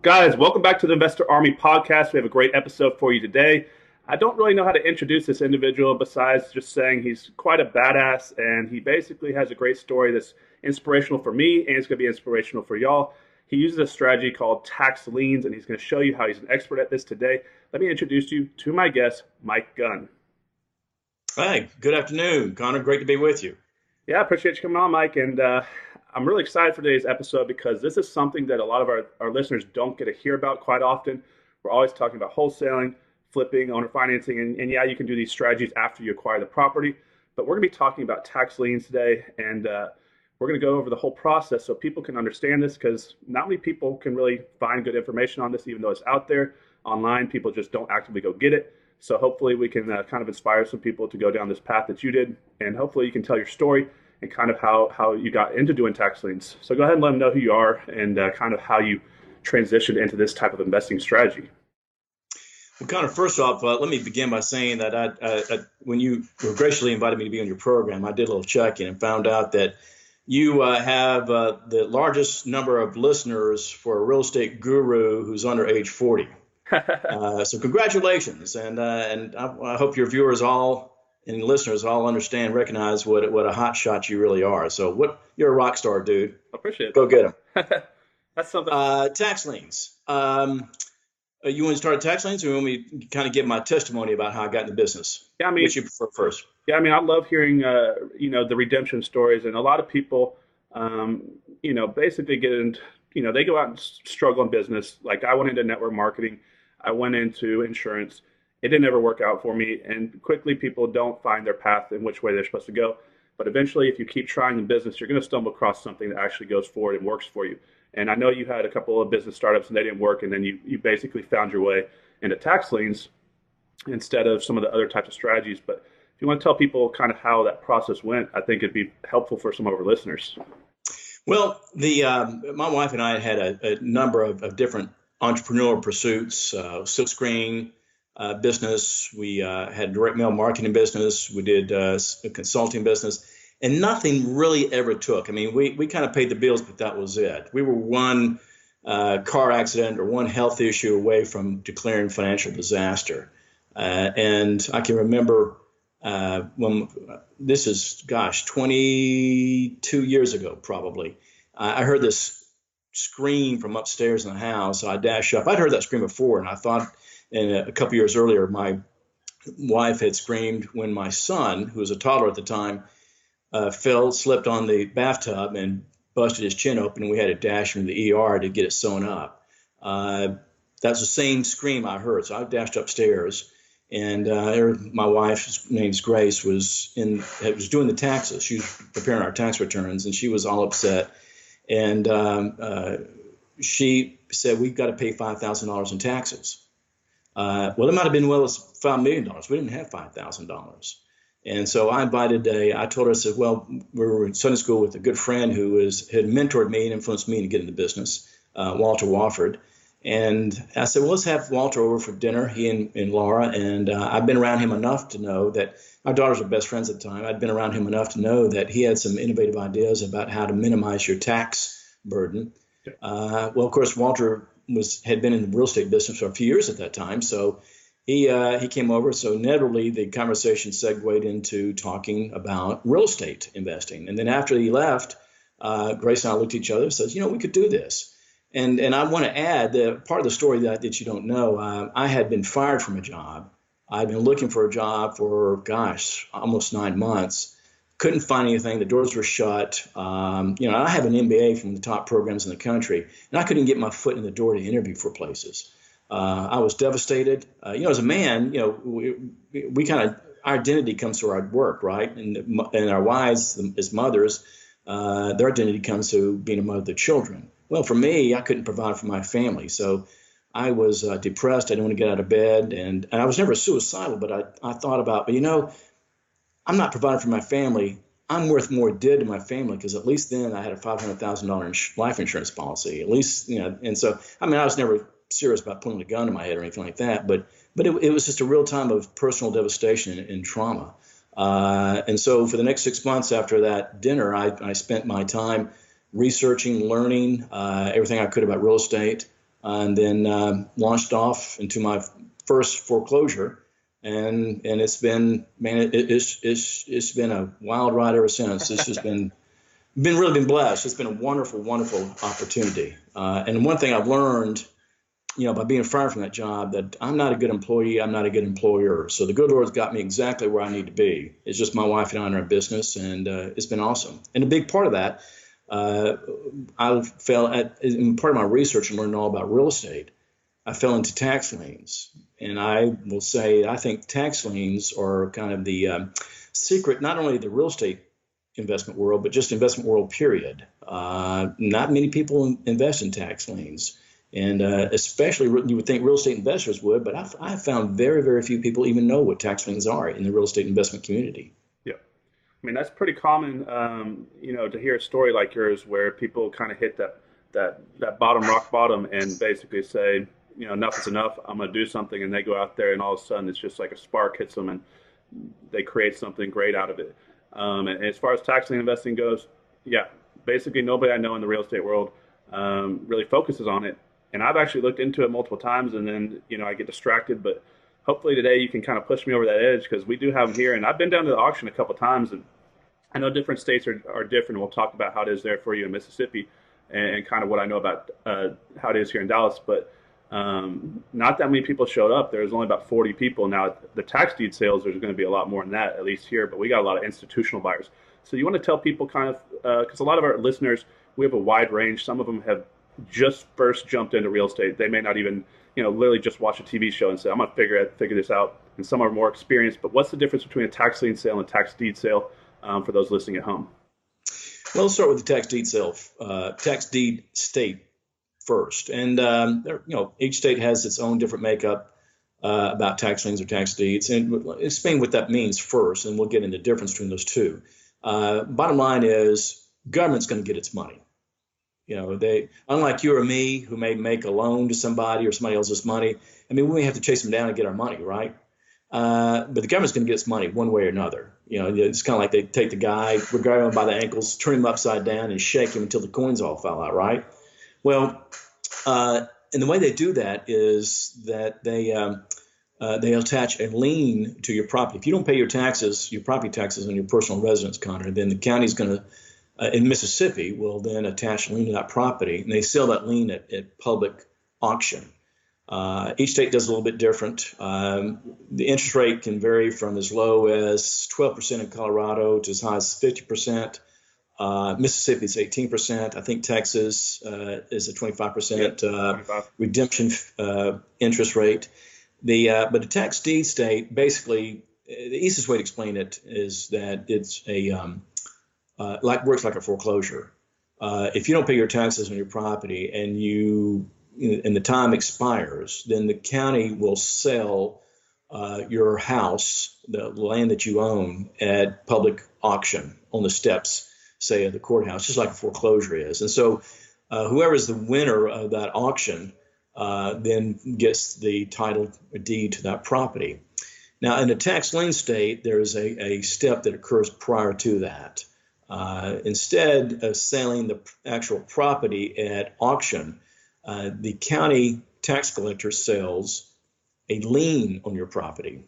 Guys, welcome back to the Investor Army podcast. We have a great episode for you today. I don't really know how to introduce this individual besides just saying he's quite a badass, and he basically has a great story that's inspirational for me, and it's going to be inspirational for y'all. He uses a strategy called tax liens, and he's going to show you how he's an expert at this today. Let me introduce you to my guest, Mike Gunn. Hey, good afternoon, Connor. Great to be with you. Yeah, I appreciate you coming on, Mike, and I'm really excited for today's episode because this is something that a lot of our listeners don't get to hear about quite often. We're always talking about wholesaling, flipping, owner financing, and yeah, you can do these strategies after you acquire the property. But we're going to be talking about tax liens today, and we're going to go over the whole process so people can understand this, because not many people can really find good information on this, even though it's out there online. People just don't actively go get it. So hopefully we can kind of inspire some people to go down this path that you did, and hopefully you can tell your story and kind of how you got into doing tax liens. So go ahead and let them know who you are and kind of how you transitioned into this type of investing strategy. Well, Connor, first off, let me begin by saying that when you were graciously invited me to be on your program, I did a little check-in and found out that you have the largest number of listeners for a real estate guru who's under age 40. So congratulations, and I hope your viewers all and listeners all understand, recognize what a hot shot you really are. So you're a rock star, dude. I appreciate it. Go get them. That's something. Tax liens. You want to start tax liens, or you want me to kind of give my testimony about how I got in the business? Yeah, I mean, which you prefer first? Yeah, I mean, I love hearing the redemption stories, and a lot of people, basically get into, they go out and struggle in business. Like I went into network marketing, I went into insurance. It didn't ever work out for me, and quickly people don't find their path in which way they're supposed to go. But eventually, if you keep trying in business, you're going to stumble across something that actually goes forward and works for you. And I know you had a couple of business startups and they didn't work, and then you basically found your way into tax liens instead of some of the other types of strategies. But if you want to tell people kind of how that process went, I think it'd be helpful for some of our listeners. Well, my wife and I had a number of different entrepreneurial pursuits, silkscreen business. We had direct mail marketing business. We did a consulting business, and nothing really ever took. I mean, we kind of paid the bills, but that was it. We were one car accident or one health issue away from declaring financial disaster. And I can remember when this is, 22 years ago, probably. I heard this scream from upstairs in the house. So I dashed up. I'd heard that scream before, and I thought, and a couple years earlier, my wife had screamed when my son, who was a toddler at the time, slipped on the bathtub and busted his chin open, and we had to dash him to the ER to get it sewn up. That's the same scream I heard. So I dashed upstairs, and my wife's name's Grace was doing the taxes. She was preparing our tax returns, and she was all upset. And she said, "We've got to pay $5,000 in taxes." Well, it might have been as $5 million. We didn't have $5,000. And so I told her, I said, well, we were in Sunday school with a good friend who had mentored me and influenced me to get into business, Walter Wofford. And I said, well, let's have Walter over for dinner, he and Laura. And I've been around him enough to know that our daughters were best friends at the time. I'd been around him enough to know that he had some innovative ideas about how to minimize your tax burden. Well, of course, Walter had been in the real estate business for a few years at that time. So he came over. So inevitably, the conversation segued into talking about real estate investing. And then after he left, Grace and I looked at each other and said, we could do this. And I want to add that part of the story that you don't know, I had been fired from a job. I'd been looking for a job for, almost 9 months. Couldn't find anything. The doors were shut. I have an MBA from the top programs in the country, and I couldn't get my foot in the door to interview for places. I was devastated. As a man, we kind of, our identity comes through our work, right? And our wives, as mothers, their identity comes through being a mother of their children. Well, for me, I couldn't provide for my family, so I was depressed. I didn't want to get out of bed, and I was never suicidal, but I thought about, I'm not providing for my family. I'm worth more dead to my family, because at least then I had a $500,000 life insurance policy. At least, and so, I was never serious about pulling a gun to my head or anything like that, but it was just a real time of personal devastation and trauma. And so for the next 6 months after that dinner, I spent my time researching, learning everything I could about real estate. and then launched off into my first foreclosure. And it's been, man, it's been a wild ride ever since. It's just been really been blessed. It's been a wonderful, wonderful opportunity. And one thing I've learned, by being fired from that job, that I'm not a good employee, I'm not a good employer. So the good Lord's got me exactly where I need to be. It's just my wife and I in our business, and it's been awesome. And a big part of that, I fell in part of my research and learning all about real estate, I fell into tax liens. And I will say, I think tax liens are kind of the secret, not only the real estate investment world, but just investment world, period. Not many people invest in tax liens. And especially, you would think real estate investors would, but I've found very, very few people even know what tax liens are in the real estate investment community. Yeah. I mean, that's pretty common, to hear a story like yours where people kind of hit that bottom, rock bottom, and basically say, enough is enough. I'm going to do something. And they go out there and all of a sudden it's just like a spark hits them and they create something great out of it. And as far as tax lien investing goes, yeah, basically nobody I know in the real estate world really focuses on it. And I've actually looked into it multiple times, and then, I get distracted. But hopefully today you can kind of push me over that edge, because we do have them here. And I've been down to the auction a couple of times, and I know different states are different. We'll talk about how it is there for you in Mississippi and kind of what I know about how it is here in Dallas. But not that many people showed up. There's only about 40 people. Now, the tax deed sales, there's going to be a lot more than that, at least here. But we got a lot of institutional buyers. So you want to tell people kind of, because a lot of our listeners, we have a wide range. Some of them have just first jumped into real estate. They may not even, literally just watch a TV show and say, I'm going to figure this out. And some are more experienced. But what's the difference between a tax lien sale and a tax deed sale for those listening at home? Well, let's start with the tax deed sale, tax deed state first. And, each state has its own different makeup about tax liens or tax deeds. And explain what that means first, and we'll get into the difference between those two. Bottom line is, government's going to get its money. They, unlike you or me, who may make a loan to somebody or somebody else's money, we may have to chase them down and get our money, right? But the government's going to get its money one way or another. It's kind of like they take the guy, grab him by the ankles, turn him upside down, and shake him until the coins all fall out, right? Well, and the way they do that is that they attach a lien to your property. If you don't pay your property taxes on your personal residence, Connor, then the county's going to, in Mississippi, will then attach a lien to that property, and they sell that lien at public auction. Each state does a little bit different. The interest rate can vary from as low as 12% in Colorado to as high as 50%. Mississippi is 18%. I think Texas is a 25% redemption interest rate. But the tax deed state, basically, the easiest way to explain it is that it's works like a foreclosure. If you don't pay your taxes on your property and the time expires, then the county will sell your house, the land that you own, at public auction on the steps, say, of the courthouse, just like a foreclosure is. And so whoever is the winner of that auction then gets the title deed to that property. Now, in a tax lien state, there is a step that occurs prior to that. Instead of selling the actual property at auction, the county tax collector sells a lien on your property.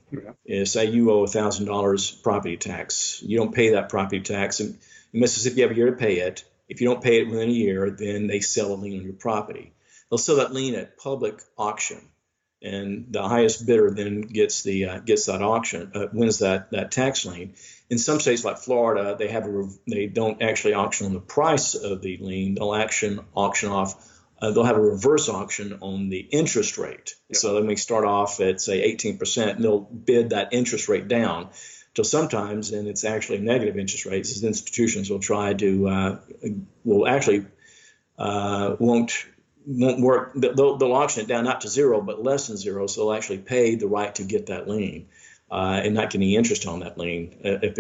Yeah. Say you owe $1,000 property tax. You don't pay that property tax. In Mississippi, you have a year to pay it. If you don't pay it within a year, then they sell a lien on your property. They'll sell that lien at public auction, and the highest bidder then gets that auction, wins that tax lien. In some states like Florida, they don't actually auction on the price of the lien. They'll auction off. They'll have a reverse auction on the interest rate. Yep. So they may start off at, say, 18%, and they'll bid that interest rate down till sometimes, and it's actually negative interest rates, as institutions will try to won't work. They'll auction it down not to zero, but less than zero. So they'll actually pay the right to get that lien and not get any interest on that lien if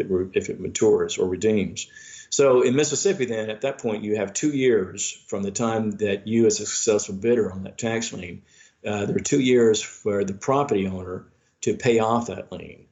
it matures or redeems. So in Mississippi, then, at that point, you have 2 years from the time that you, as a successful bidder on that tax lien, there are 2 years for the property owner to pay off that lien.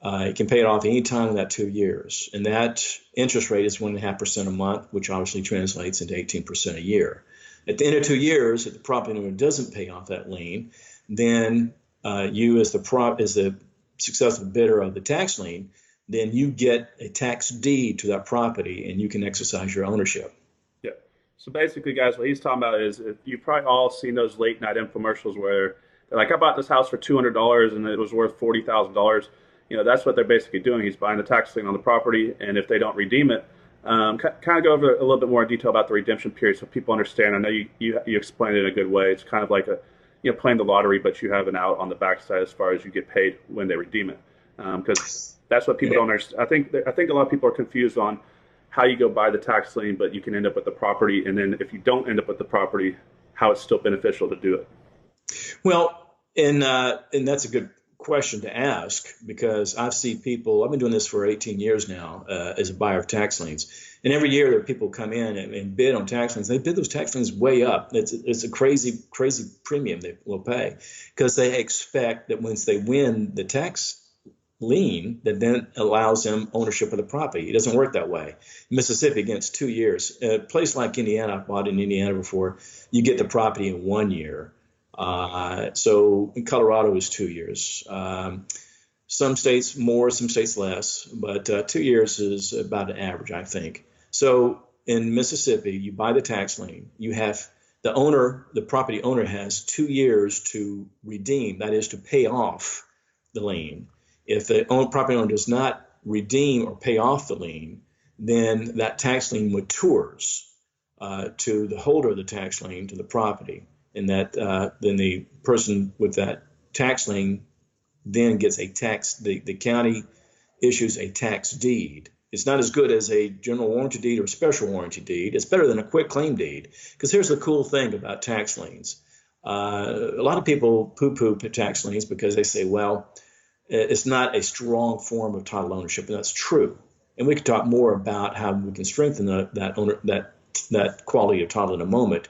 It can pay it off any time in that 2 years. And that interest rate is 1.5% a month, which obviously translates into 18% a year. At the end of 2 years, if the property owner doesn't pay off that lien, then you as the successful bidder of the tax lien, then you get a tax deed to that property and you can exercise your ownership. Yeah. So basically, guys, what he's talking about is you've probably all seen those late night infomercials where they're like, I bought this house for $200 and it was worth $40,000. That's what they're basically doing. He's buying the tax lien on the property, and if they don't redeem it, kind of go over a little bit more detail about the redemption period so people understand. I know you explained it in a good way. It's kind of like playing the lottery, but you have an out on the backside as far as you get paid when they redeem it. Because that's what people don't understand. I think a lot of people are confused on how you go buy the tax lien, but you can end up with the property, and then if you don't end up with the property, how it's still beneficial to do it. Well, and that's a good question to ask, because I've seen people, I've been doing this for 18 years now as a buyer of tax liens. And every year there are people come in and bid on tax liens. They bid those tax liens way up. It's a crazy premium they will pay, because they expect that once they win the tax lien, that then allows them ownership of the property. It doesn't work that way. In Mississippi, against 2 years. A place like Indiana, I've bought in Indiana before, you get the property in 1 year. So in Colorado is 2 years. Some states more, some states less, but 2 years is about an average, I think. So in Mississippi, you buy the tax lien, you have the property owner has 2 years to redeem, that is to pay off the lien. If the property owner does not redeem or pay off the lien, then that tax lien matures to the holder of the tax lien, to the property. And that then the person with that tax lien then gets a tax, the county issues a tax deed. It's not as good as a general warranty deed or special warranty deed. It's better than a quick claim deed. Because here's the cool thing about tax liens. A lot of people poo-poo tax liens because they say, well, it's not a strong form of title ownership, and that's true. And we could talk more about how we can strengthen that quality of title in a moment.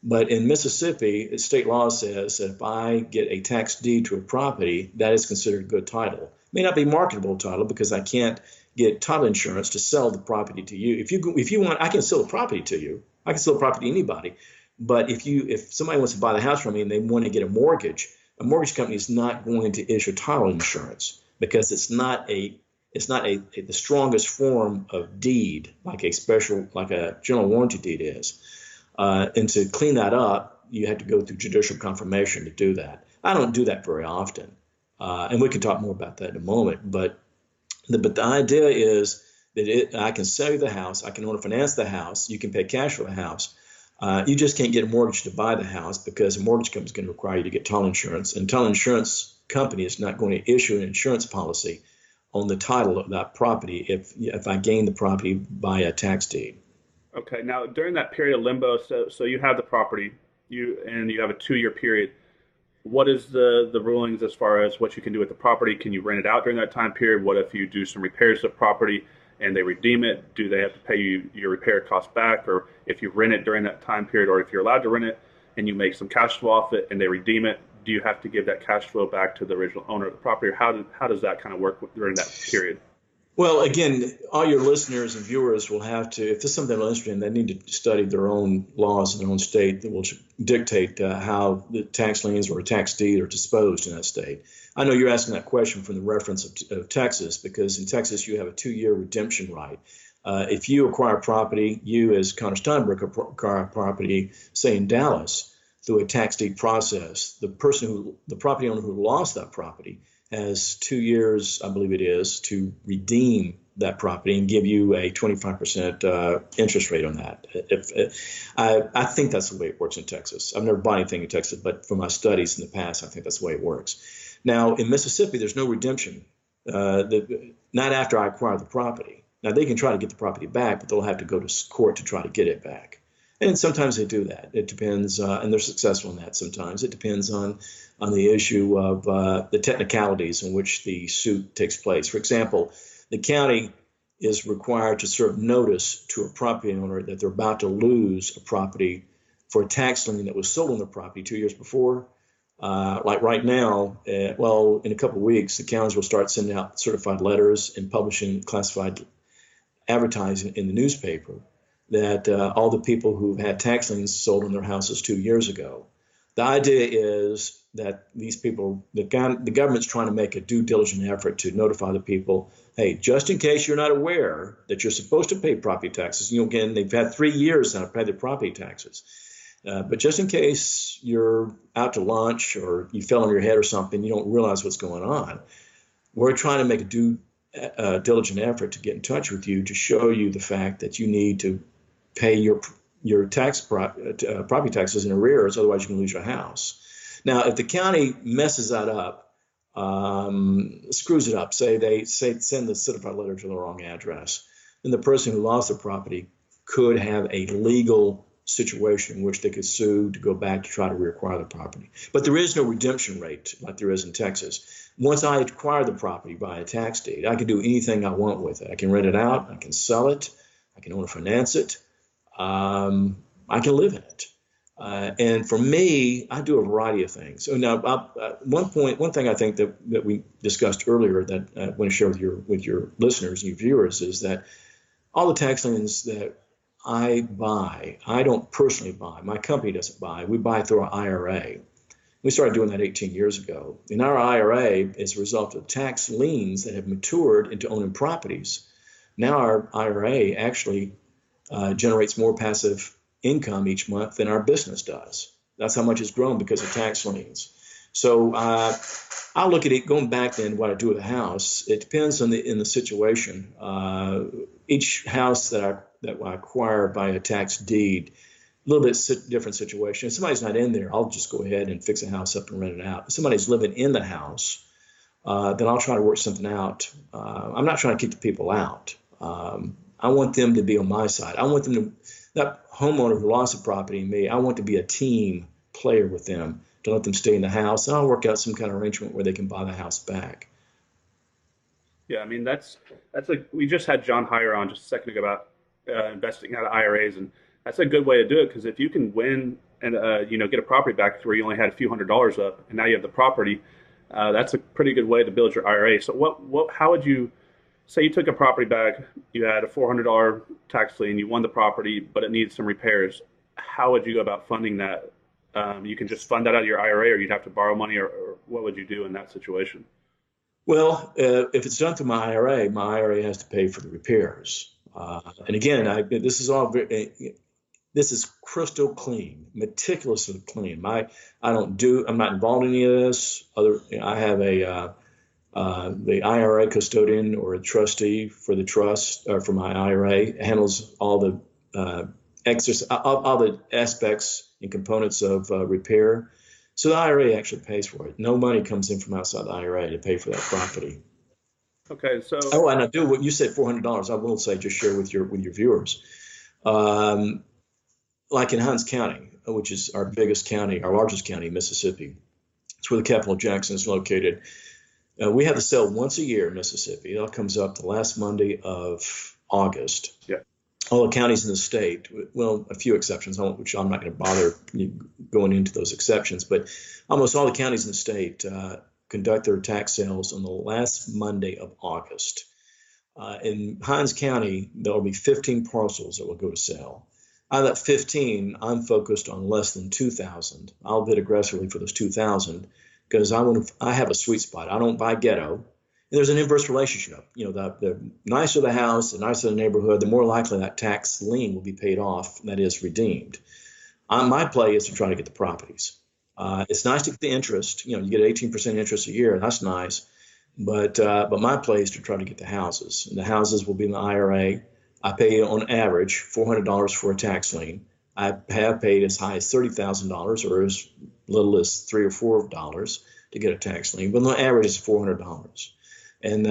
But in Mississippi, state law says that if I get a tax deed to a property, that is considered good title. It may not be marketable title because I can't get title insurance to sell the property to you. If you want, I can sell the property to you. I can sell the property to anybody. But if somebody wants to buy the house from me and they want to get a mortgage company is not going to issue title insurance because it's not the strongest form of deed like a general warranty deed is. And to clean that up, you have to go through judicial confirmation to do that. I don't do that very often, and we can talk more about that in a moment. But the idea is that I can sell you the house, I can owner finance the house, you can pay cash for the house. You just can't get a mortgage to buy the house because a mortgage company is going to require you to get title insurance, and title insurance company is not going to issue an insurance policy on the title of that property if I gain the property by a tax deed. Okay. Now, during that period of limbo, so you have the property, you have a 2-year period. What is the rulings as far as what you can do with the property? Can you rent it out during that time period? What if you do some repairs to the property and they redeem it? Do they have to pay you your repair costs back? Or if you rent it during that time period, or if you're allowed to rent it and you make some cash flow off it and they redeem it, do you have to give that cash flow back to the original owner of the property? Or how does that kind of work during that period? Well, again, all your listeners and viewers will have to, if there's something they're interested in, they need to study their own laws in their own state that will dictate how the tax liens or a tax deed are disposed in that state. I know you're asking that question from the reference of Texas, because in Texas you have a 2-year redemption right. If you acquire property, you as Connor Steinberg acquire property, say in Dallas, through a tax deed process, the property owner who lost that property has 2 years, I believe it is, to redeem that property and give you a 25% interest rate on that. I think that's the way it works in Texas. I've never bought anything in Texas, but from my studies in the past, I think that's the way it works. Now, in Mississippi, there's no redemption, not after I acquire the property. Now, they can try to get the property back, but they'll have to go to court to try to get it back. And sometimes they do that. It depends, and they're successful in that sometimes. It depends on the issue of the technicalities in which the suit takes place. For example, the county is required to serve notice to a property owner that they're about to lose a property for a tax lien that was sold on the property 2 years before. Like right now, in a couple of weeks, the counties will start sending out certified letters and publishing classified advertising in the newspaper that all the people who've had tax liens sold on their houses 2 years ago. The idea is that these people, the government's trying to make a due diligent effort to notify the people, hey, just in case you're not aware that you're supposed to pay property taxes, again, they've had 3 years now to pay their property taxes. But just in case you're out to lunch or you fell on your head or something, you don't realize what's going on. We're trying to make a due diligent effort to get in touch with you to show you the fact that you need to pay your property taxes in arrears, otherwise you can lose your house. Now, if the county messes that up, screws it up, say they send the certified letter to the wrong address, then the person who lost the property could have a legal situation in which they could sue to go back to try to reacquire the property. But there is no redemption rate like there is in Texas. Once I acquire the property by a tax deed, I can do anything I want with it. I can rent it out, I can sell it, I can owner finance it, I can live in it. And for me, I do a variety of things. So now, one thing I think that we discussed earlier that I want to share with your listeners and your viewers is that all the tax liens that I buy, I don't personally buy. My company doesn't buy. We buy through our IRA. We started doing that 18 years ago. And our IRA is a result of tax liens that have matured into owning properties. Now our IRA actually generates more passive income each month than our business does. That's how much it's grown because of tax liens. So I look at it going back then what I do with a house. It depends on in the situation. Each house that I acquire by a tax deed, a little bit different situation. If somebody's not in there, I'll just go ahead and fix a house up and rent it out. If somebody's living in the house, then I'll try to work something out. I'm not trying to keep the people out. I want them to be on my side. I want them to, that homeowner who lost the property and me, I want to be a team player with them to let them stay in the house. And I'll work out some kind of arrangement where they can buy the house back. Yeah, I mean that's we just had John Heyer on just a second ago about investing out of IRAs, and that's a good way to do it because if you can win and get a property back where you only had a few $100s up, and now you have the property, that's a pretty good way to build your IRA. So how would you say you took a property back, you had a $400 tax lien, you won the property, but it needs some repairs. How would you go about funding that? You can just fund that out of your IRA, or you'd have to borrow money, or what would you do in that situation? Well, if it's done through my IRA has to pay for the repairs. And again, this is crystal clean, meticulously clean. I'm not involved in any of this. I have the IRA custodian or a trustee for the trust or for my IRA handles all the all the aspects and components of repair. So the IRA actually pays for it. No money comes in from outside the IRA to pay for that property. Okay, so and I do what you said, $400. I will say, just share with your viewers. Like in Hinds County, which is our biggest county, our largest county, Mississippi. It's where the capital of Jackson is located. We have the sale once a year in Mississippi. It all comes up the last Monday of August. Yeah. All the counties in the state, well, a few exceptions, which I'm not going to bother going into those exceptions, but almost all the counties in the state conduct their tax sales on the last Monday of August. In Hinds County, there will be 15 parcels that will go to sale. Out of that 15, I'm focused on less than 2,000. I'll bid aggressively for those 2,000 because I have a sweet spot. I don't buy ghetto. And there's an inverse relationship. The nicer the house, the nicer the neighborhood, the more likely that tax lien will be paid off, that is redeemed. My play is to try to get the properties. It's nice to get the interest. You get 18% interest a year. That's nice. But my play is to try to get the houses. And the houses will be in the IRA. I pay on average $400 for a tax lien. I have paid as high as $30,000 or as little as $3 or $4 to get a tax lien. But on average, it's $400. And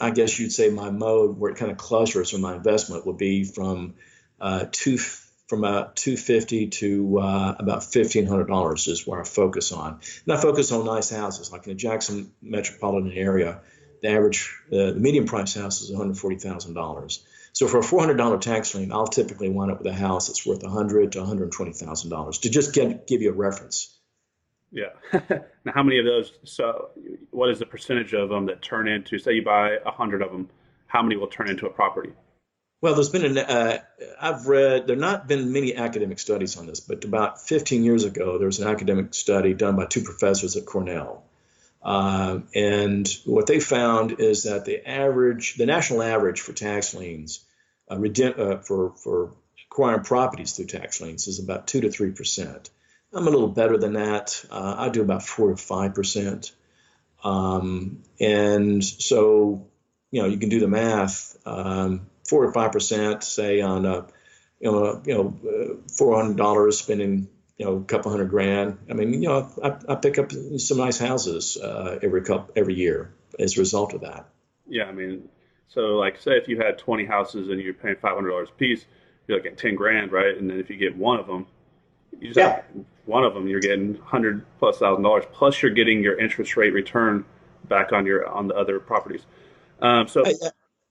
I guess you'd say my mode where it kind of clusters on my investment would be from about $250 to about $1,500 is where I focus on. And I focus on nice houses, like in the Jackson metropolitan area. The median price house is $140,000. So for a $400 tax lien, I'll typically wind up with a house that's worth $100,000 to $120,000 to just give you a reference. Yeah. Now, how many of those? So, what is the percentage of them that turn into? Say you buy 100 of them, how many will turn into a property? Well, there's been I've read, there not been many academic studies on this, but about 15 years ago, there was an academic study done by two professors at Cornell. And what they found is that the national average for tax liens, for acquiring properties through tax liens is about 2 to 3%. I'm a little better than that. I do about 4 to 5%. And so, you can do the math. 4 or 5%, say on $400 spending a couple $100,000. I mean, I pick up some nice houses every year as a result of that. Yeah, I mean, so like say if you had 20 houses and you're paying $500 a piece, you're looking at 10 grand, right? And then if you get one of them, one of them, you're getting $100,000+ plus you're getting your interest rate return back on the other properties.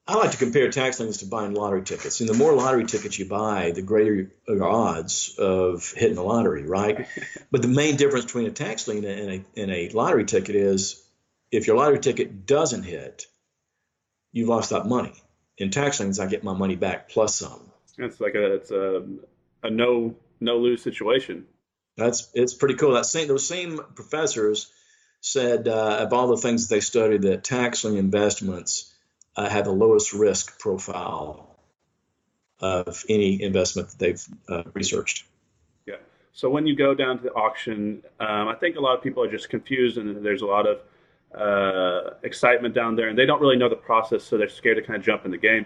I like to compare tax liens to buying lottery tickets. And the more lottery tickets you buy, the greater your odds of hitting the lottery, right? But the main difference between a tax lien and a lottery ticket is if your lottery ticket doesn't hit, you've lost that money. In tax liens, I get my money back plus some. It's like it's a no lose situation. It's pretty cool. Those same professors said of all the things that they studied, that tax lien investments have the lowest risk profile of any investment that they've researched. Yeah. So when you go down to the auction, I think a lot of people are just confused, and there's a lot of excitement down there, and they don't really know the process, so they're scared to kind of jump in the game.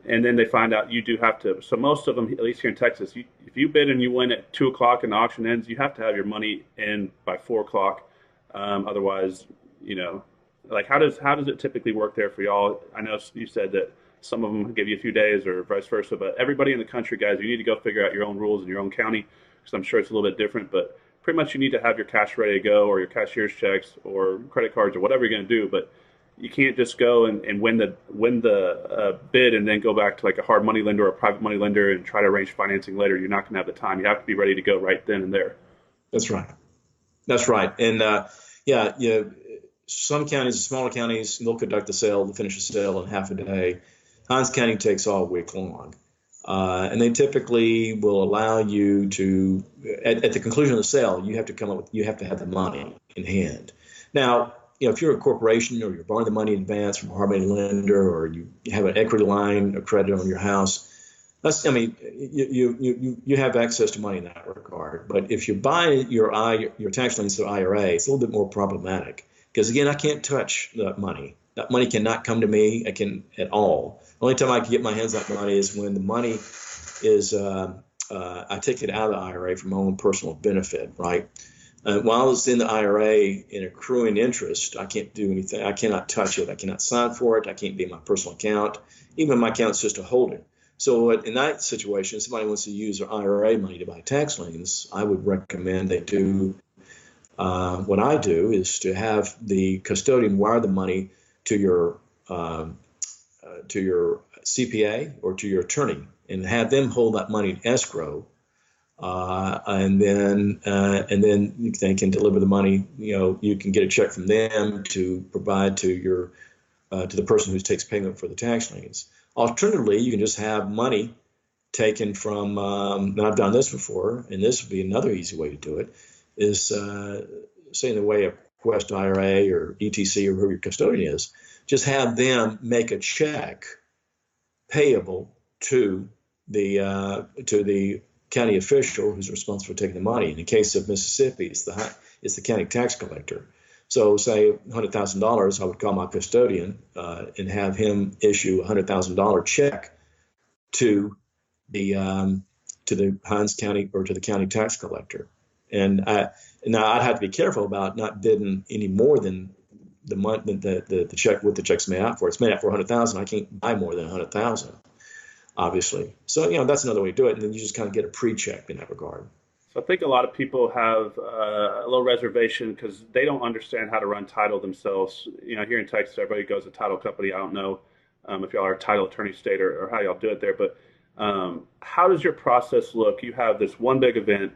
And then they find out you do have to. So most of them, at least here in Texas, if you bid and you win at 2 o'clock and the auction ends, you have to have your money in by 4 o'clock. Otherwise, like how does it typically work there for y'all? I know you said that some of them give you a few days or vice versa, but everybody in the country, guys, you need to go figure out your own rules in your own county, because I'm sure it's a little bit different, but pretty much you need to have your cash ready to go, or your cashier's checks or credit cards or whatever you're going to do. But you can't just go and win the bid and then go back to like a hard money lender or a private money lender and try to arrange financing later. You're not going to have the time. You have to be ready to go right then and there. That's right. And some counties, smaller counties, they'll conduct the sale, they'll finish the sale in half a day. Hinds County takes all week long. And they typically will allow you to, at the conclusion of the sale, you have to have the money in hand. Now, if you're a corporation or you're borrowing the money in advance from a hard money lender, or you have an equity line of credit on your house, you have access to money in that regard. But if you buy your tax liens through IRA, it's a little bit more problematic. Because again, I can't touch that money. That money cannot come to me at all. The only time I can get my hands on that money is when the money is, I take it out of the IRA for my own personal benefit, right? While it's in the IRA in accruing interest, I can't do anything. I cannot touch it. I cannot sign for it. I can't be in my personal account. Even my account's just a holding. So in that situation, if somebody wants to use their IRA money to buy tax liens, I would recommend they do what I do, is to have the custodian wire the money to your CPA or to your attorney, and have them hold that money in escrow, and then they can deliver the money. You can get a check from them to provide to the person who takes payment for the tax liens. Alternatively, you can just have money taken from. And I've done this before, and this would be another easy way to do it. Is say in the way of Quest IRA or ETC or whoever your custodian is, just have them make a check payable to the county official who's responsible for taking the money. In the case of Mississippi, it's the county tax collector. So say $100,000, I would call my custodian and have him issue a $100,000 check to the Hinds County or to the county tax collector. And now I'd have to be careful about not bidding any more than the check, what the check's made out for. It's made out for $100,000. I can't buy more than $100,000, obviously. So that's another way to do it. And then you just kind of get a pre-check in that regard. So I think a lot of people have a little reservation because they don't understand how to run title themselves. Here in Texas, everybody goes to title company. I don't know if y'all are a title attorney state or how y'all do it there, but how does your process look? You have this one big event,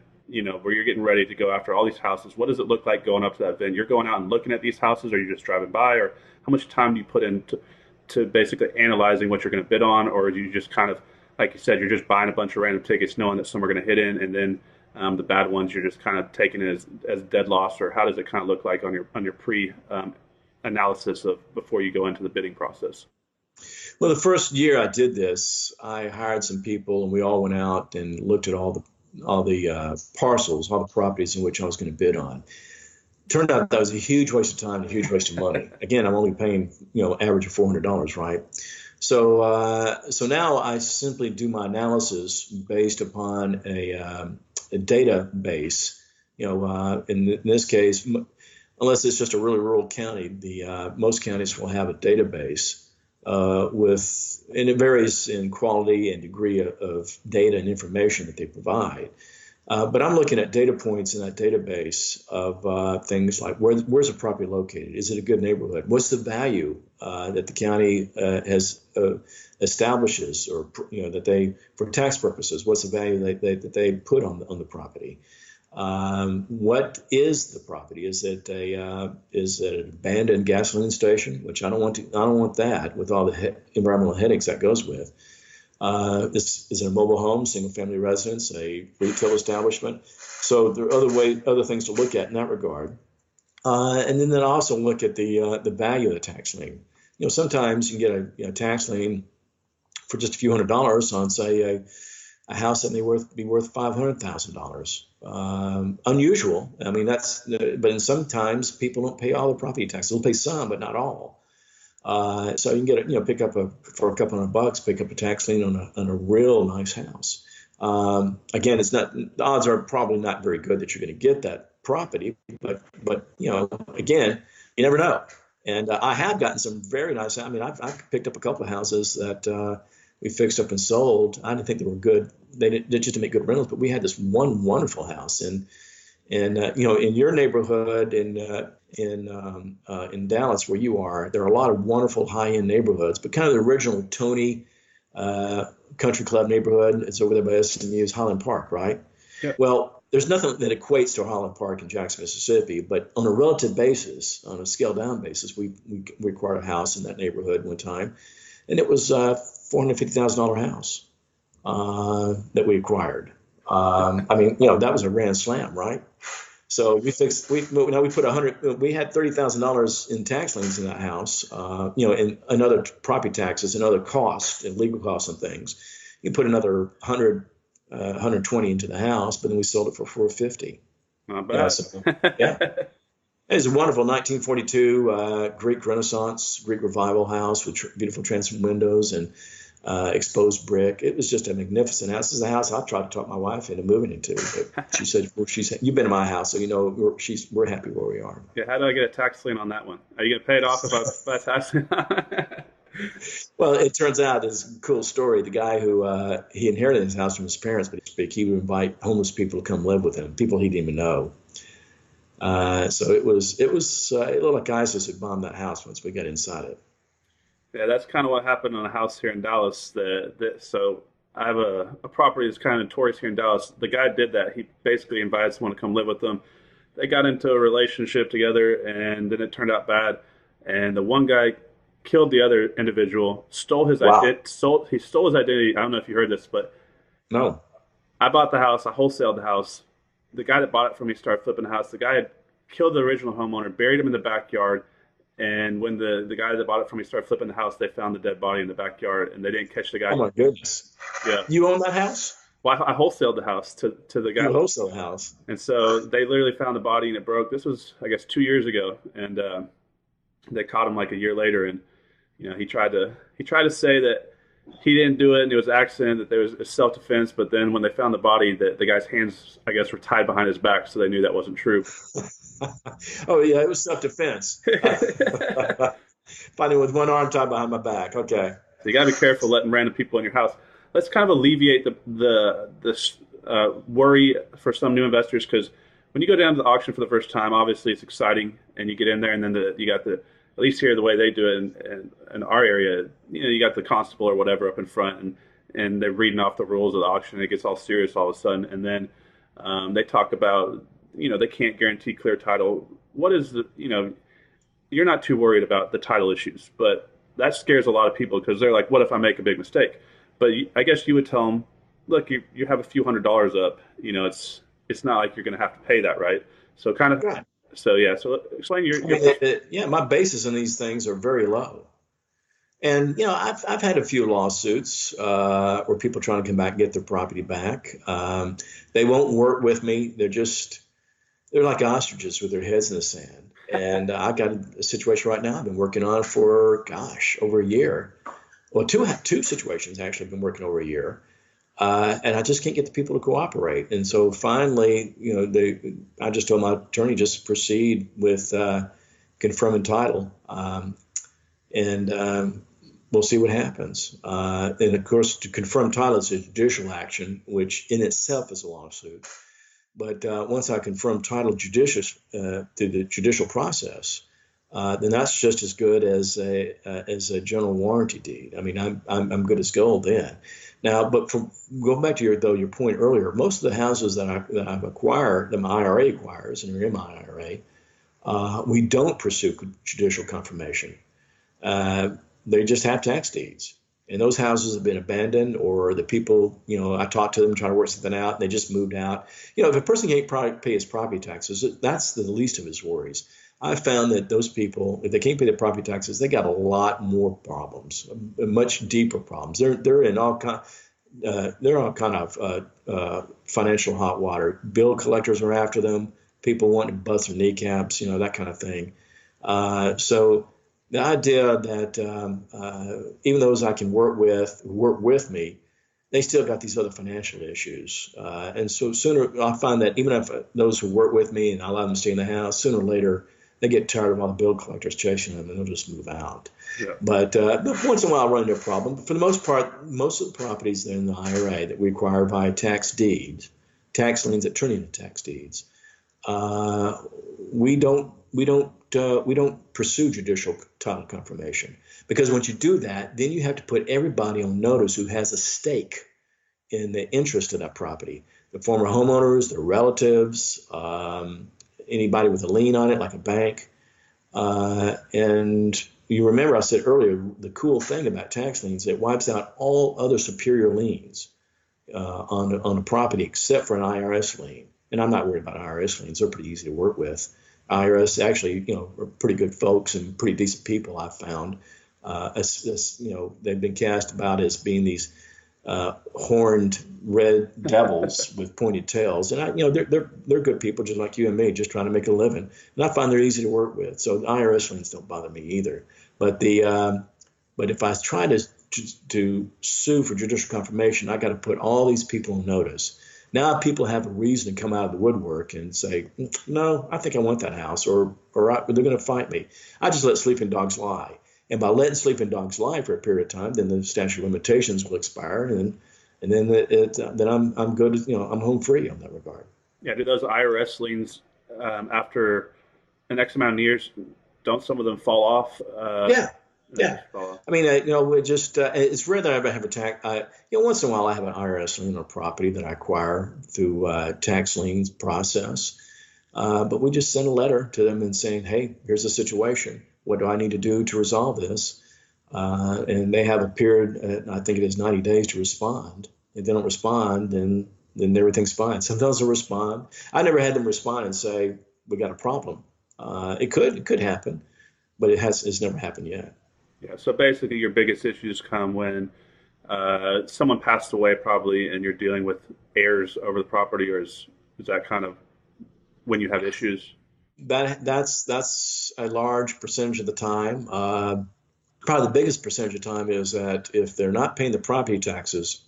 where you're getting ready to go after all these houses. What does it look like going up to that event? You're going out and looking at these houses, or you're just driving by, or how much time do you put into to basically analyzing what you're going to bid on, or do you just kind of, like you said, you're just buying a bunch of random tickets, knowing that some are going to hit in, and then the bad ones you're just kind of taking it as dead loss, or how does it kind of look like on your pre analysis of before you go into the bidding process? Well, the first year I did this, I hired some people, and we all went out and looked at all the parcels, all the properties in which I was going to bid on. Turned out that was a huge waste of time and a huge waste of money. Again, I'm only paying, average of $400, right? So now I simply do my analysis based upon a database. In this case, unless it's just a really rural county, most counties will have a database and it varies in quality and degree of data and information that they provide. But I'm looking at data points in that database of things like where's the property located? Is it a good neighborhood? What's the value that the county has establishes, or that they, for tax purposes, what's the value that they put on the property? What is the property? Is it an abandoned gasoline station? Which I don't want that with all the environmental headaches that goes with. This is a mobile home, single-family residence, a retail establishment. So there are other things to look at in that regard. And then I also look at the value of the tax lien. Sometimes you can get a tax lien for just a few $100s on, say, a house that may be worth $500,000. Unusual. I mean, but sometimes people don't pay all the property taxes. They'll pay some, but not all. So you can get pick up for a couple $100, pick up a tax lien on a real nice house. Again, the odds are probably not very good that you're going to get that property, but again, you never know. And I have gotten some very nice. I mean, I've picked up a couple of houses that we fixed up and sold. I didn't think they were good. They did just to make good rentals, but we had this one wonderful house, and in your neighborhood in Dallas where you are, there are a lot of wonderful high-end neighborhoods, but kind of the original Tony country club neighborhood. It's over there by SMU's Highland Park, right? Yep. Well, there's nothing that equates to Highland Park in Jackson, Mississippi, but on a relative basis, on a scaled-down basis, we acquired a house in that neighborhood one time, and it was a $450,000 house that we acquired. I mean, that was a grand slam, right? So we put we had $30,000 in tax liens in that house, and other property taxes and other costs and legal costs and things. You put another 120 into the house, but then we sold it for $450. Not bad. Yeah. It's a wonderful 1942 Greek Renaissance, Greek Revival house with beautiful transom windows and exposed brick. It was just a magnificent house. This is the house I tried to talk my wife into moving into, but she said, "You've been in my house, so we're happy where we are." Yeah, how do I get a tax lien on that one? Are you going to pay it off if I buy a tax lien? Well, it turns out it's a cool story. The guy who he inherited his house from his parents, but he would invite homeless people to come live with him, people he didn't even know. So it was it looked like ISIS had bombed that house once we got inside it. Yeah, that's kind of what happened on a house here in Dallas. So I have a property that's kind of notorious here in Dallas. The guy did that. He basically invited someone to come live with them. They got into a relationship together, and then it turned out bad. And the one guy killed the other individual, stole his identity. He stole his identity. I don't know if you heard this, but No. I bought the house. I wholesaled the house. The guy that bought it from me started flipping the house. The guy had killed the original homeowner, buried him in the backyard. And when the guy that bought it from me started flipping the house, they found the dead body in the backyard, and they didn't catch the guy. Oh my goodness! Yeah. You own that house? Well, I wholesaled the house to the guy. You wholesale the house. And so they literally found the body, and it broke. This was, I guess, 2 years ago, and they caught him like a year later. And he tried to say that he didn't do it, and it was an accident, that there was self-defense. But then when they found the body, the guy's hands, I guess, were tied behind his back, so they knew that wasn't true. Oh yeah, it was self-defense. Finding with one arm tied behind my back. Okay. So you got to be careful letting random people in your house. Let's kind of alleviate the worry for some new investors, because when you go down to the auction for the first time, obviously it's exciting, and you get in there, and then you got at least here the way they do it in our area, you got the constable or whatever up in front, and they're reading off the rules of the auction, and it gets all serious all of a sudden, and then they talk about they can't guarantee clear title. What is you're not too worried about the title issues, but that scares a lot of people because they're like, what if I make a big mistake? But I guess you would tell them, look, you have a few $100s up. It's not like you're going to have to pay that, right? So kind of, Right. so yeah. So explain I your mean, yeah, my basis in these things are very low. And I've had a few lawsuits where people trying to come back and get their property back. They won't work with me. They're like ostriches with their heads in the sand. And I've got a situation right now I've been working on for, gosh, over a year. Well, two situations actually I've been working over a year. And I just can't get the people to cooperate. And so finally, I just told my attorney just proceed with confirming title. And we'll see what happens. And of course, to confirm title is a judicial action, which in itself is a lawsuit. But once I confirm title through the judicial process, then that's just as good as a general warranty deed. I mean, I'm good as gold then. Now, but going back to your point earlier, most of the houses that I've acquired, that my IRA acquires, and are in my IRA, we don't pursue judicial confirmation. They just have tax deeds. And those houses have been abandoned, or the people, I talked to them trying to work something out, and they just moved out. If a person can't pay his property taxes, that's the least of his worries. I found that those people, if they can't pay their property taxes, they got a lot more problems, much deeper problems. They're in all kind, of financial hot water. Bill collectors are after them. People want to bust their kneecaps, that kind of thing. So the idea that even those I can work with me, they still got these other financial issues. And so sooner, I find that even if those who work with me and I allow them to stay in the house, sooner or later, they get tired of all the bill collectors chasing them and they'll just move out. Yeah. But once in a while, I'll run into a problem. But for the most part, most of the properties that are in the IRA that we acquire via tax deeds, tax liens that turn into tax deeds, we don't pursue judicial title confirmation, because once you do that, then you have to put everybody on notice who has a stake in the interest of that property. The former homeowners, their relatives, anybody with a lien on it, like a bank. And you remember I said earlier, the cool thing about tax liens, it wipes out all other superior liens on a property except for an IRS lien. And I'm not worried about IRS liens. They're pretty easy to work with. IRS actually, are pretty good folks and pretty decent people, I've found. They've been cast about as being these horned red devils with pointed tails, and they're good people just like you and me, just trying to make a living. And I find they're easy to work with. So the IRS liens don't bother me either. But but if I try to sue for judicial confirmation, I got to put all these people on notice. Now people have a reason to come out of the woodwork and say, no, I think I want that house, or they're going to fight me. I just let sleeping dogs lie. And by letting sleeping dogs lie for a period of time, then the statute of limitations will expire, and then I'm good. I'm home free on that regard. Yeah. Do those IRS liens after an X amount of years, don't some of them fall off? Yeah. Yeah, I mean, we just it's rare that I ever have a tax. Once in a while I have an IRS lien on property that I acquire through tax liens process. But we just send a letter to them and saying, hey, here's the situation. What do I need to do to resolve this? And they have a period, I think it is 90 days to respond. If they don't respond, then everything's fine. Sometimes they'll respond. I never had them respond and say, we got a problem. It could happen, but it's never happened yet. Yeah, so basically your biggest issues come when someone passed away probably and you're dealing with heirs over the property, or is that kind of when you have issues? That's a large percentage of the time. Probably the biggest percentage of the time is that if they're not paying the property taxes,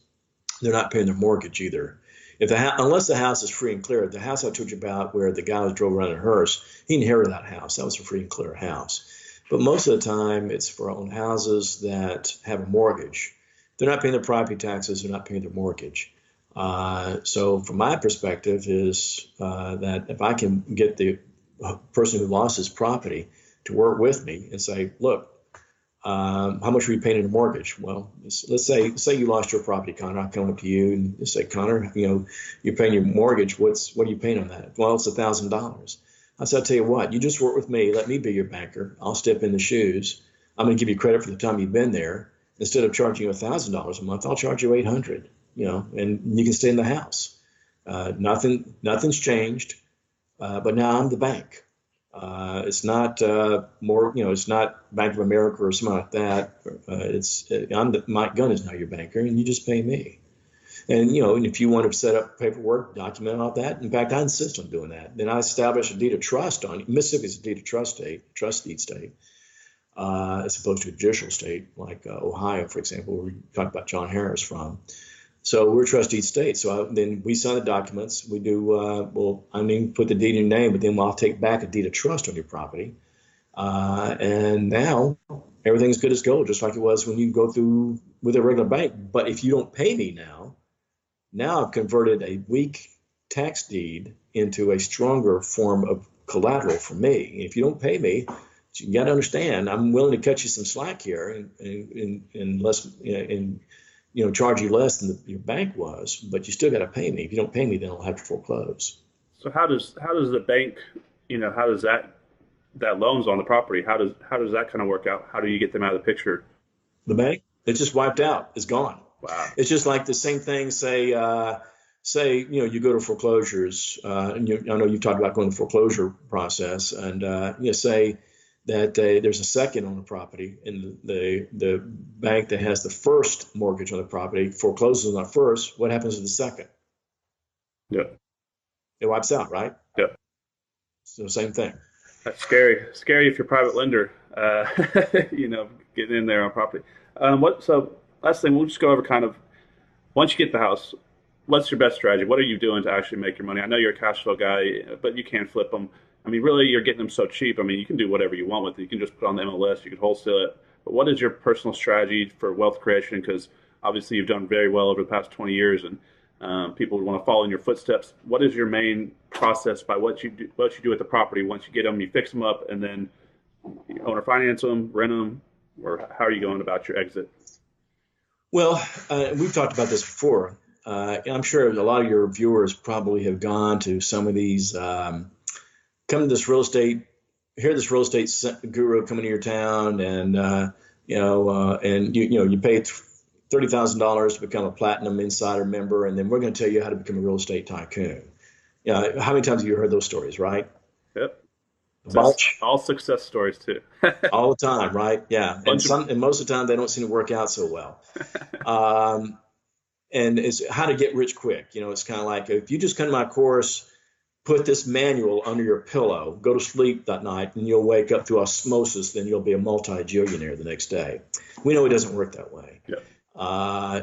they're not paying their mortgage either. Unless the house is free and clear, the house I told you about where the guy drove around in a hearse, he inherited that house. That was a free and clear house. But most of the time, it's for owned houses that have a mortgage. They're not paying their property taxes. They're not paying their mortgage. So from my perspective is that if I can get the person who lost his property to work with me and say, look, how much are you paying in a mortgage? Well, let's say you lost your property, Connor. I come up to you and say, Connor, you're paying your mortgage. What are you paying on that? Well, it's $1,000. I said, I'll tell you what, you just work with me. Let me be your banker. I'll step in the shoes. I'm going to give you credit for the time you've been there. Instead of charging you $1,000 a month, I'll charge you 800, and you can stay in the house. Nothing's changed, but now I'm the bank. It's not it's not Bank of America or something like that. Mike Gunn is now your banker, and you just pay me. And and if you want to set up paperwork, document all that. In fact, I insist on doing that. Then I establish a deed of trust on Mississippi's a deed of trust deed state, as opposed to a judicial state like Ohio, for example, where we talked about John Harris from. So we're a trustee state. So then we sign the documents. We do, put the deed in your name, but then I'll take back a deed of trust on your property. And now everything's good as gold, just like it was when you go through with a regular bank. But if you don't pay me now I've converted a weak tax deed into a stronger form of collateral for me. If you don't pay me, you got to understand, I'm willing to cut you some slack here and less, charge you less than your bank was, but you still got to pay me. If you don't pay me, then I'll have to foreclose. So how does the bank, how does that loans on the property, how does that kind of work out? How do you get them out of the picture? The bank, it's just wiped out. It's gone. Wow. It's just like the same thing. Say, you go to foreclosures, and I know you've talked about going to the foreclosure process, and say that there's a second on the property, and the bank that has the first mortgage on the property forecloses on the first. What happens to the second? Yeah. It wipes out, right? Yeah. So same thing. That's scary. Scary if you're a private lender, getting in there on property. So last thing, we'll just go over kind of, once you get the house, what's your best strategy? What are you doing to actually make your money? I know you're a cash flow guy, but you can't flip them. I mean, really, you're getting them so cheap. I mean, you can do whatever you want with it. You can just put on the MLS, you can wholesale it. But what is your personal strategy for wealth creation? Because obviously you've done very well over the past 20 years, and people would want to follow in your footsteps. What is your main process by what you do with the property? Once you get them, you fix them up, and then you owner finance them, rent them, or how are you going about your exit? Well, we've talked about this before. I'm sure a lot of your viewers probably have gone to some of these, come to this real estate, hear this real estate guru coming to your town, and you pay $30,000 to become a platinum insider member, and then we're going to tell you how to become a real estate tycoon. How many times have you heard those stories, right? Yep. Bunch. All success stories too. All the time, right? Yeah. And most of the time they don't seem to work out so well. And it's how to get rich quick. It's kind of like, if you just come to my course, put this manual under your pillow, go to sleep that night, and you'll wake up through osmosis, then you'll be a multi-gillionaire the next day. We know it doesn't work that way. Yeah.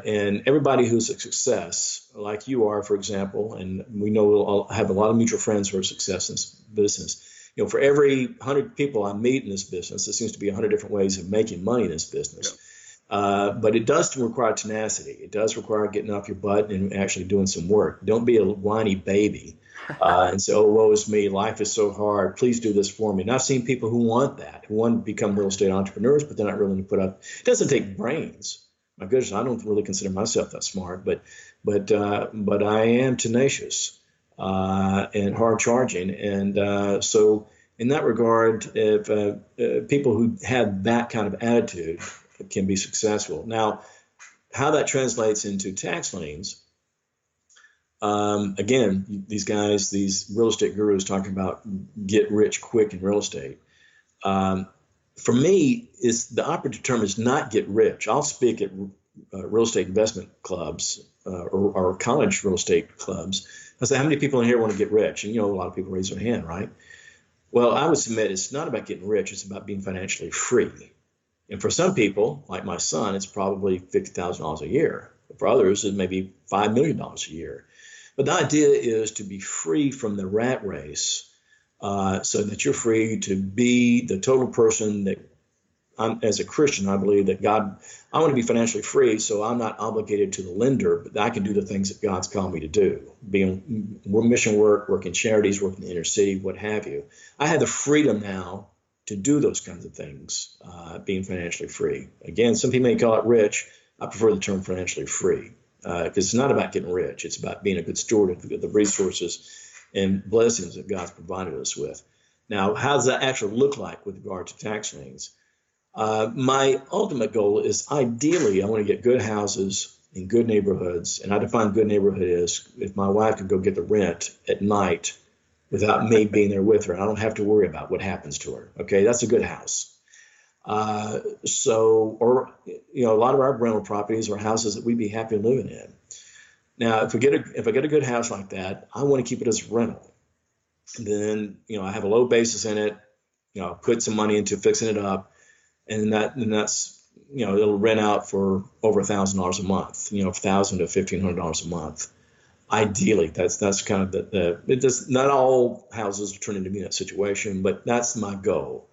And everybody who's a success, like you are, for example, and we know we'll have a lot of mutual friends who are success in this business. For every 100 people I meet in this business, there seems to be 100 different ways of making money in this business. Yeah. But it does require tenacity. It does require getting off your butt and actually doing some work. Don't be a whiny baby and say, oh, woe is me. Life is so hard. Please do this for me. And I've seen people who want that, who want to become real estate entrepreneurs, but they're not willing to put up. It doesn't take brains. My goodness, I don't really consider myself that smart, but I am tenacious. And hard charging. And so in that regard, if people who have that kind of attitude can be successful. Now, how that translates into tax liens, again, these real estate gurus talking about get rich quick in real estate. For me, the operative term is not get rich. I'll speak at real estate investment clubs or college real estate clubs. I say, how many people in here want to get rich? And a lot of people raise their hand, right? Well, I would submit it's not about getting rich. It's about being financially free. And for some people, like my son, it's probably $50,000 a year. For others, it may be $5 million a year. But the idea is to be free from the rat race so that you're free to be the total person that as a Christian, I believe that I want to be financially free, so I'm not obligated to the lender, but I can do the things that God's called me to do, being mission work, working charities, working in the inner city, what have you. I have the freedom now to do those kinds of things, being financially free. Again, some people may call it rich. I prefer the term financially free because it's not about getting rich. It's about being a good steward of the resources and blessings that God's provided us with. Now, how does that actually look like with regard to tax liens? My ultimate goal is ideally I want to get good houses in good neighborhoods. And I define good neighborhood as if my wife could go get the rent at night without me being there with her. I don't have to worry about what happens to her. Okay, that's a good house. Or a lot of our rental properties are houses that we'd be happy living in. Now, if I get a good house like that, I want to keep it as rental. And then, I have a low basis in it. Put some money into fixing it up, and that's it'll rent out for over $1,000 a month. $1,000 to $1,500 a month. Ideally, that's kind of it does not all houses turn into me in that situation, but that's my goal,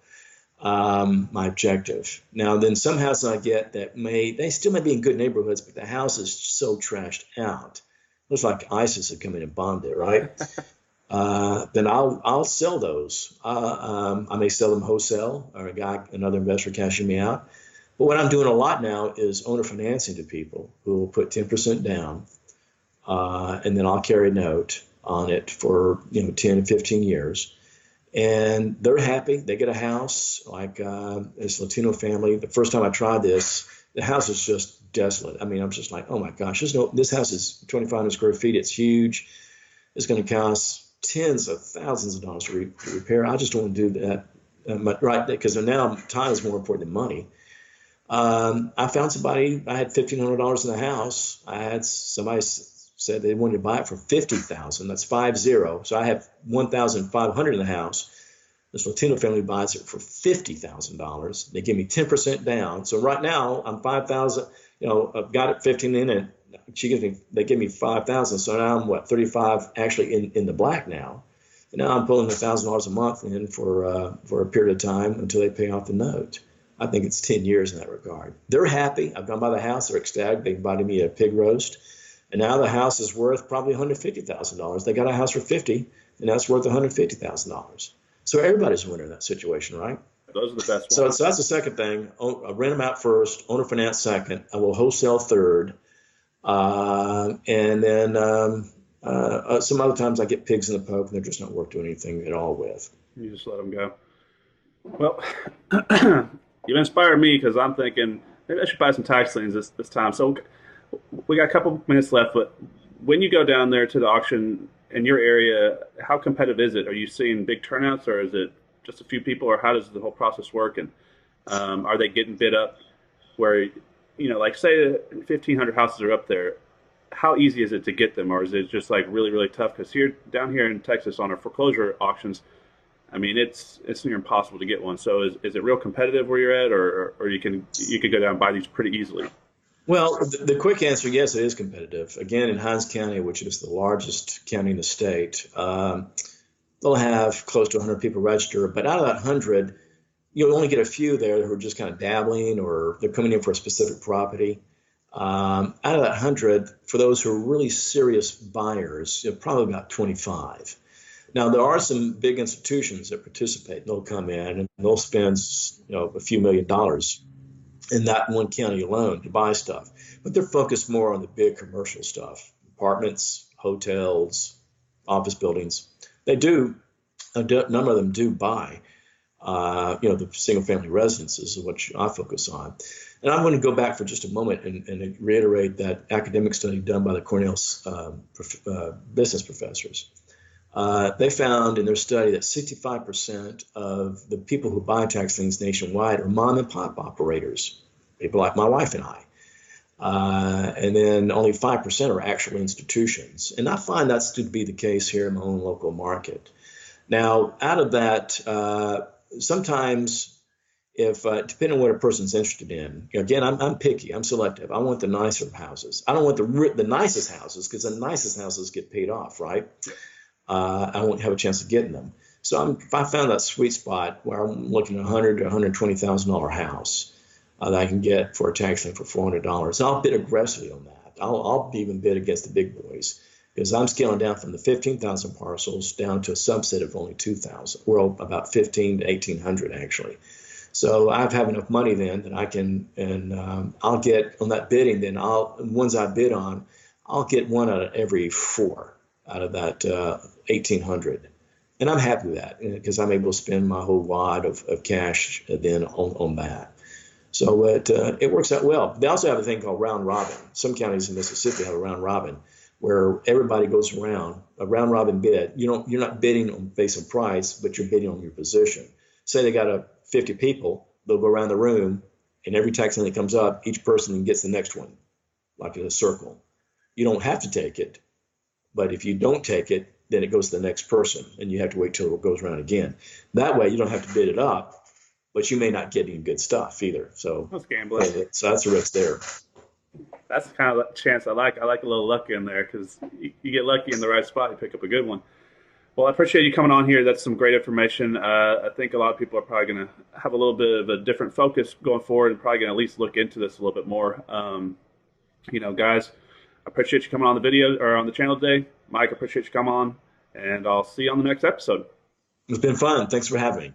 my objective. Now, then some houses I get that they still may be in good neighborhoods, but the house is so trashed out. Looks like ISIS had come in and bombed it, right? Then I'll sell those. I may sell them wholesale, or another investor cashing me out. But what I'm doing a lot now is owner financing to people who will put 10% down, and then I'll carry a note on it for 10 to 15 years, and they're happy. They get a house. Like this Latino family, the first time I tried this, the house is just desolate. I mean, I'm just like, oh my gosh, this house is 2,500 square feet. It's huge. It's going to cost tens of thousands of dollars to repair. I just don't want to do that, right? Because now time is more important than money. I found somebody. I had $1,500 in the house. I had somebody said they wanted to buy it for $50,000. That's 50. So I have $1,500 in the house. This Latino family buys it for $50,000. They give me 10% down. So right now I'm 5,000. I've got it 15 in it. They give me 5,000. So now I'm 35 actually in the black now. And now I'm pulling $1,000 a month in for a period of time until they pay off the note. I think it's 10 years in that regard. They're happy. I've gone by the house. They're ecstatic. They invited me a pig roast. And now the house is worth probably $150,000. They got a house for $50,000, and that's worth $150,000. So everybody's a winner in that situation, right? Those are the best ones. So that's the second thing. I rent them out first, owner finance second. I will wholesale third. And then some other times I get pigs in the poke, and they're just not worth doing anything at all with. You just let them go. Well, you've inspired me because I'm thinking maybe I should buy some tax liens this time. So we got a couple minutes left, but when you go down there to the auction in your area, how competitive is it? Are you seeing big turnouts, or is it just a few people, or how does the whole process work? And are they getting bid up where, like say 1,500 houses are up there? How easy is it to get them, or is it just like really, really tough? Because down here in Texas on our foreclosure auctions, I mean, it's near impossible to get one. So is it real competitive where you're at, or you can go down and buy these pretty easily? Well, the quick answer, yes, it is competitive. Again, in Hinds County, which is the largest county in the state, they'll have close to 100 people register. But out of that 100, you'll only get a few there who are just kind of dabbling, or they're coming in for a specific property. Out of that 100, for those who are really serious buyers, probably about 25. Now, there are some big institutions that participate. They'll come in and they'll spend a few $1,000,000 in that one county alone to buy stuff. But they're focused more on the big commercial stuff, apartments, hotels, office buildings. They do, a number of them do buy, the single family residences is what I focus on. And I'm going to go back for just a moment and reiterate that academic study done by the Cornell business professors. They found in their study that 65% of the people who buy tax liens nationwide are mom and pop operators, people like my wife and I. And then only 5% are actual institutions. And I find that's to be the case here in my own local market. Now, out of that, sometimes if, depending on what a person's interested in, again, I'm picky, I'm selective. I want the nicer houses. I don't want the nicest houses, because the nicest houses get paid off, right? I won't have a chance of getting them. So I found that sweet spot where I'm looking at $100,000 to $120,000 house that I can get for a tax lien for $400. I'll bid aggressively on that. I'll even bid against the big boys, because I'm scaling down from the 15,000 parcels down to a subset of only 2,000. Well, about 15 to 1,800 actually. So I have enough money then that I can, and I'll get on that bidding. Then ones I bid on, I'll get one out of every 4 out of that 1,800. And I'm happy with that, because I'm able to spend my whole wad of cash then on that. So it works out well. They also have a thing called round robin. Some counties in Mississippi have a round robin where everybody goes around, a round robin bid. You're not bidding on based on price, but you're bidding on your position. Say they got 50 people, they'll go around the room, and every tax lien that comes up, each person gets the next one, like in a circle. You don't have to take it, but if you don't take it, then it goes to the next person, and you have to wait till it goes around again. That way, you don't have to bid it up, but you may not get any good stuff either. So That's gambling. So that's the risk there. That's the kind of chance I like. I like a little luck in there because you get lucky in the right spot, you pick up a good one. Well, I appreciate you coming on here. That's some great information. I think a lot of people are probably going to have a little bit of a different focus going forward and probably going to at least look into this a little bit more. Guys, I appreciate you coming on the video or on the channel today. Mike, I appreciate you coming on, and I'll see you on the next episode. It's been fun. Thanks for having me.